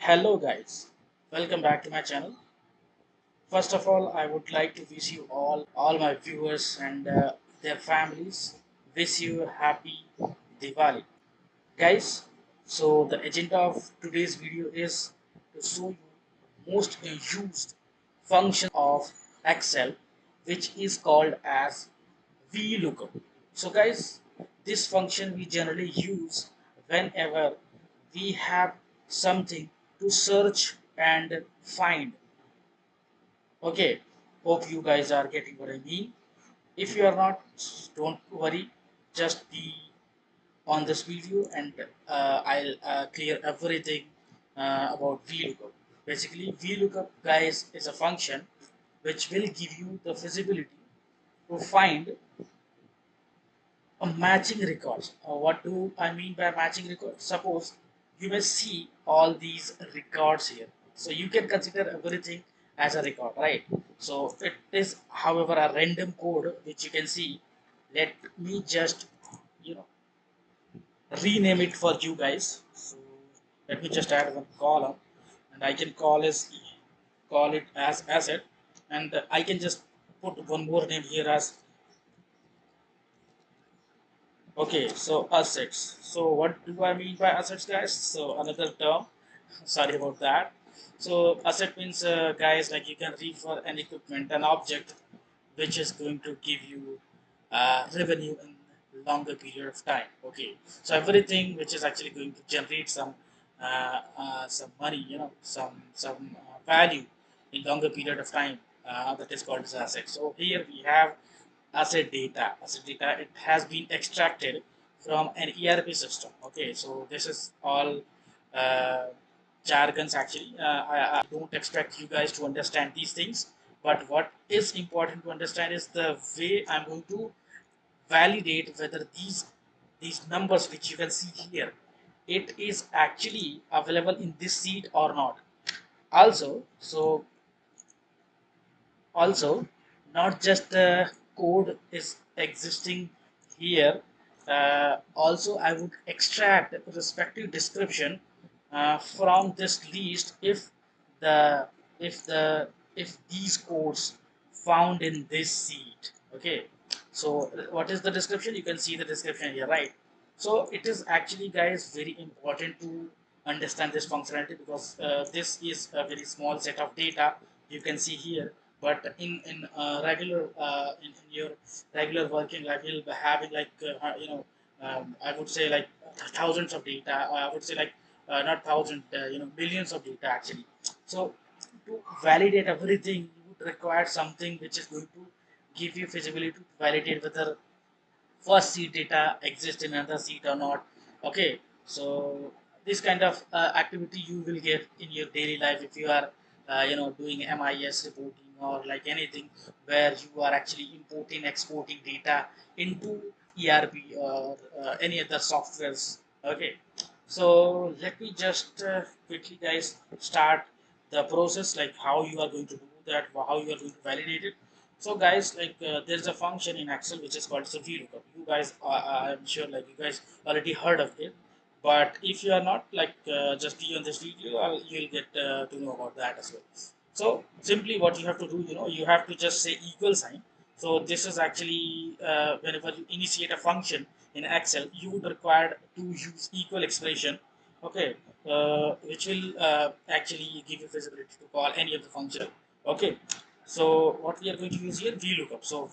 Hello guys, welcome back to my channel. First of all, I would like to wish you all my viewers and their families, wish you a happy Diwali. Guys, so the agenda of today's video is to show you most used function of Excel, which is called as VLOOKUP. So guys, this function we generally use whenever we have something to search and find. Okay, hope you guys are getting what I mean. If you are not, don't worry, just be on this video and I'll clear everything about VLOOKUP. Basically, VLOOKUP guys is a function which will give you the feasibility to find a matching records. What do I mean by matching records? Suppose you may see all these records here. So you can consider everything as a record, right? So it is, however, a random code which you can see. Let me just, you know, rename it for you guys. So let me just add one column, and I can call it as asset, and I can just put one more name here as okay. So assets. So what do I mean by assets, guys? So another term. Sorry about that. So asset means guys, like you can refer an equipment, an object which is going to give you revenue in longer period of time. Okay, so everything which is actually going to generate some money, some value in longer period of time, that is called as asset. So here we have asset data. Asset data, it has been extracted from an ERP system. Okay, so this is all uh, jargons actually. I don't expect you guys to understand these things, but what is important to understand is the way I'm going to validate whether these numbers which you can see here, it is actually available in this sheet or not. Also, so also not just the code is existing here, also I would extract respective description from this list the if the if these codes found in this sheet. Okay, so what is the description? You can see the description here, right? So it is actually, guys, very important to understand this functionality because this is a very small set of data you can see here, but in your regular working life you'll be having like I would say like thousands of data. I would say like not thousand, millions of data actually. So to validate everything you would require something which is going to give you feasibility to validate whether first seed data exists in another seed or not. Okay, so this kind of activity you will get in your daily life if you are doing MIS reporting or like anything where you are actually importing exporting data into ERP or any other softwares. Okay, so let me just quickly, guys, start the process, like how you are going to do that, how you are going to validate it. So guys, like there's a function in Excel which is called VLOOKUP. You guys, I'm sure like you guys already heard of it, but if you are not, like just be on this video, you'll get to know about that as well. So simply what you have to do, you have to just say equal sign. So this is actually whenever you initiate a function in Excel, you would require to use equal expression. Okay, which will actually give you visibility to call any of the function. Okay, so what we are going to use here, VLOOKUP. So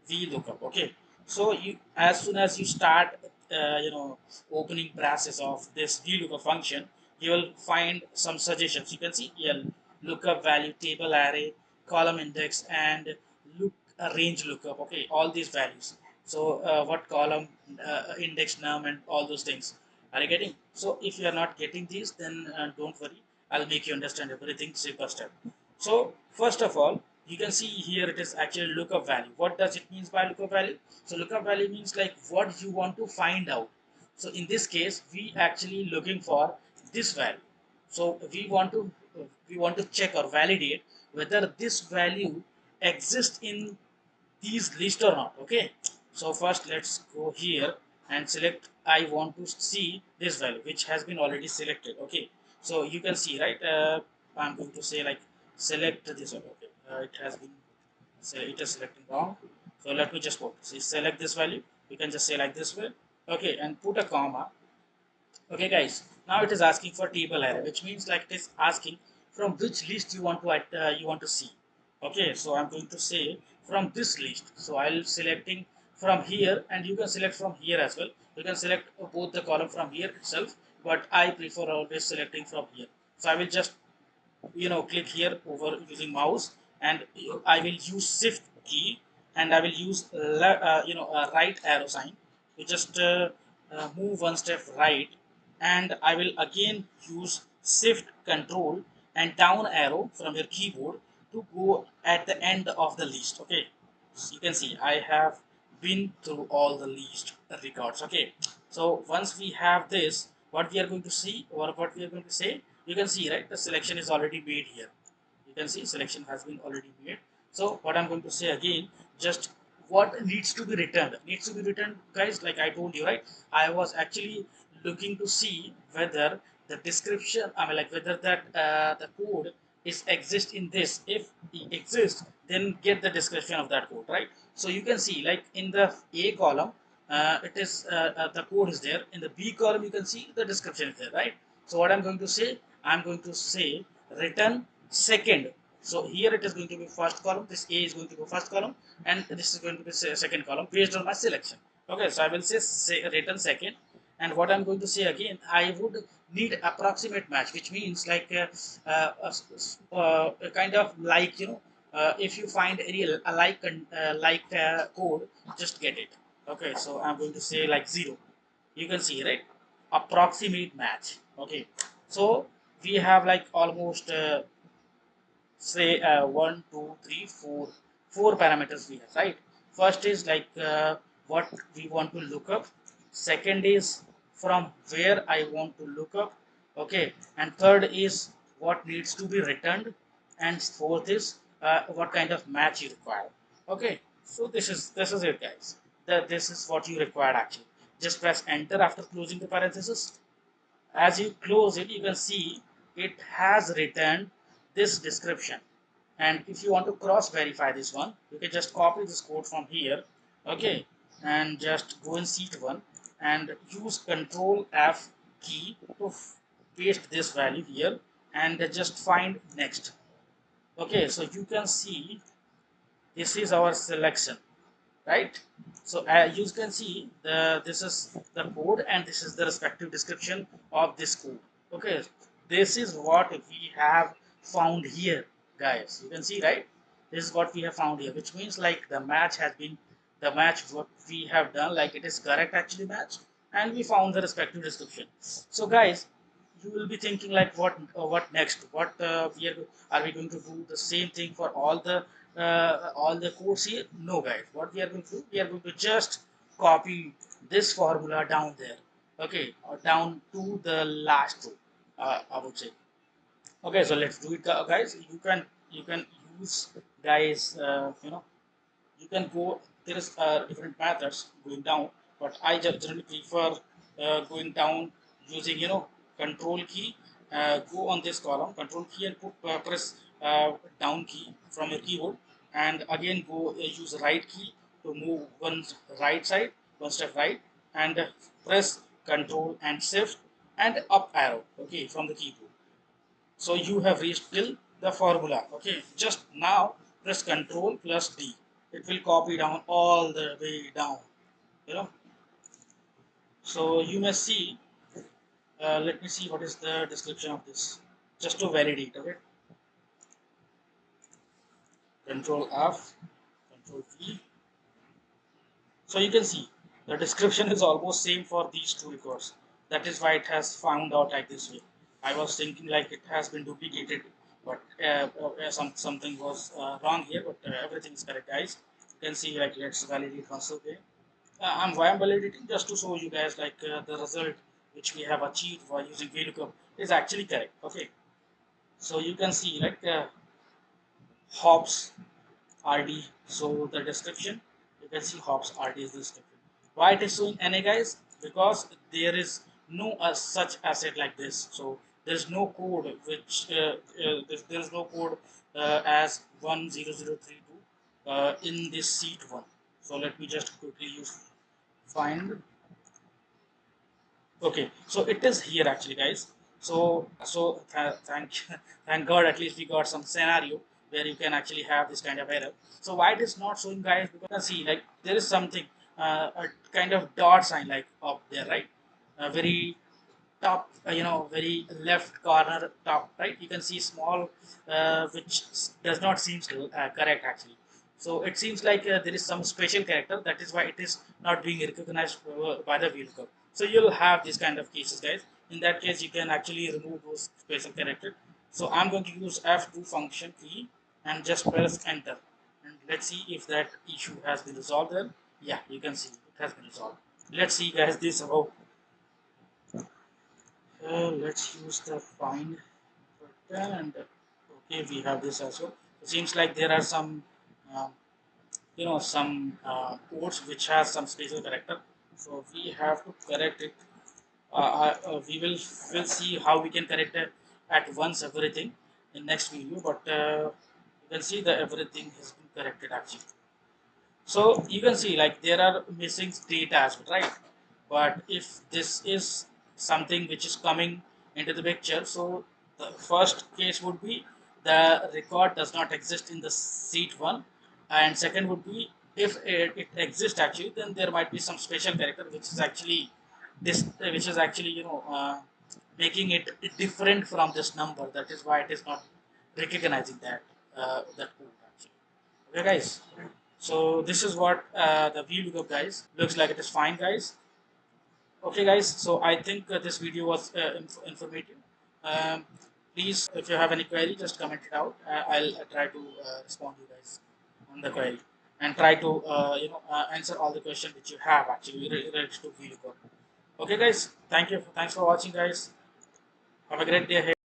VLOOKUP. Okay. So you, as soon as you start, opening process of this VLOOKUP function, you will find some suggestions. You can see here, lookup value, table array, column index, and range lookup. Okay, all these values. So what column, index, num, and all those things. Are you getting? So if you are not getting these, then don't worry. I'll make you understand everything step by step. So first of all, you can see here it is actually lookup value. What does it means by lookup value? So lookup value means like what you want to find out. So in this case, we actually looking for this value. So we want to check or validate whether this value exists in these list or not. Okay. So first let's go here and select I want to see this value which has been already selected. Okay, so you can see, right? I'm going to say like select this one. Okay, it has been, say it is selecting wrong. So let me just put, see, select this value. You can just say like this way. Okay, and put a comma. Okay, guys. Now it is asking for table array, which means like it is asking from which list you want to see. Okay, so I'm going to say from this list. So I'll selecting from here, and you can select from here as well. You can select both the column from here itself, but I prefer always selecting from here. So I will just click here over using mouse, and I will use shift key, and I will use right arrow sign to just move one step right, and I will again use shift control and down arrow from your keyboard to go at the end of the list. Okay, so you can see I have been through all the list records. Okay, so once we have this, what we are going to see, or what we are going to say, you can see, right, the selection is already made here. You can see selection has been already made. So what I'm going to say again, just what needs to be returned, guys, like I told you, right, I was actually looking to see whether the description, I mean, like whether that the code is exist in this. If it exists, then get the description of that code, right? So you can see like in the A column, it is the code is there. In the B column, you can see the description is there, right? So what I'm going to say, I'm going to say return second. So here it is going to be first column, this A is going to be first column, and this is going to be second column based on my selection. Okay, so I will say return second, and what I'm going to say again, I would need approximate match, which means like a kind of like, if you find any code, just get it. Okay, so I'm going to say like 0. You can see, right, approximate match. Okay, so we have like almost say 4 parameters we have, right? First is like what we want to look up. Second is from where I want to look up. Okay, and third is what needs to be returned, and fourth is what kind of match you require. Okay, so this is it, guys. This is what you require actually. Just press enter after closing the parenthesis. As you close it, you can see it has returned this description. And if you want to cross verify this one, you can just copy this code from here. Okay, and just go in sheet 1 and use control F key to paste this value here, and just find next. Okay, so you can see this is our selection, right? So you can see this is the code, and this is the respective description of this code. Okay, this is what we have found here, guys. You can see, right, this is what we have found here, which means like the match has been, the match what we have done, like it is correct actually match, and we found the respective description. So guys, you will be thinking like what next, what are we going to do the same thing for all the codes here? No, guys, what we are going to do, we are going to just copy this formula down there. Okay, or down to the last row, I would say. Okay, so let's do it, guys. You can use, guys, you can go, there is different methods going down, but I just generally prefer going down using, control key. Go on this column, control key, and press down key from your keyboard, and again go use right key to move one right side, one step right, and press control and shift and up arrow, okay, from the keyboard. So you have reached till the formula. Okay, just now press Control plus D. It will copy down all the way down. You know. So you may see. Let me see what is the description of this. Just to validate. Okay. Control F, Control V. So you can see the description is almost same for these two records. That is why it has found out like this way. I was thinking like it has been duplicated, but something was wrong here. But everything is correct, guys. You can see like let's validate once again. I'm validating just to show you guys like the result which we have achieved by using VLOOKUP is actually correct. Okay, so you can see like hops RD. So the description, you can see hops RD is the description. Why it is showing NA, guys? because there is no such asset like this. So there is no code which there is no code as 10032 in this seat one. So let me just quickly use find. Okay, so it is here actually, guys. Thank thank God, at least we got some scenario where you can actually have this kind of error. So why it is not showing, guys? Because see, like there is something, a kind of dot sign like up there, right? Very top, very left corner top, right? You can see small, which does not seem correct actually. So it seems like there is some special character, that is why it is not being recognized by the VLOOKUP. So you'll have these kind of cases, guys. In that case, you can actually remove those special character. So I'm going to use F2 function key and just press enter, and let's see if that issue has been resolved there. Yeah, you can see it has been resolved. Let's see, guys, this how. Let's use the find button, and okay, we have this also. It seems like there are some, uh, some codes which has some special character. So we have to correct it. We will see how we can correct it at once everything in next video. But you can see that everything has been corrected actually. So you can see like there are missing data as well, right? But if this is something which is coming into the picture, so the first case would be the record does not exist in the seat one, and second would be if it exists actually, then there might be some special character which is actually this, which is actually making it different from this number. That is why it is not recognizing that code actually. Okay, guys. So this is what the VLOOKUP, guys, looks like. It is fine, guys. Okay, guys. So I think this video was informative. Please, if you have any query, just comment it out. I'll try to respond to you guys on the query and try to answer all the questions which you have actually related to VLOOKUP. Okay, guys. Thank you. Thanks for watching, guys. Have a great day ahead.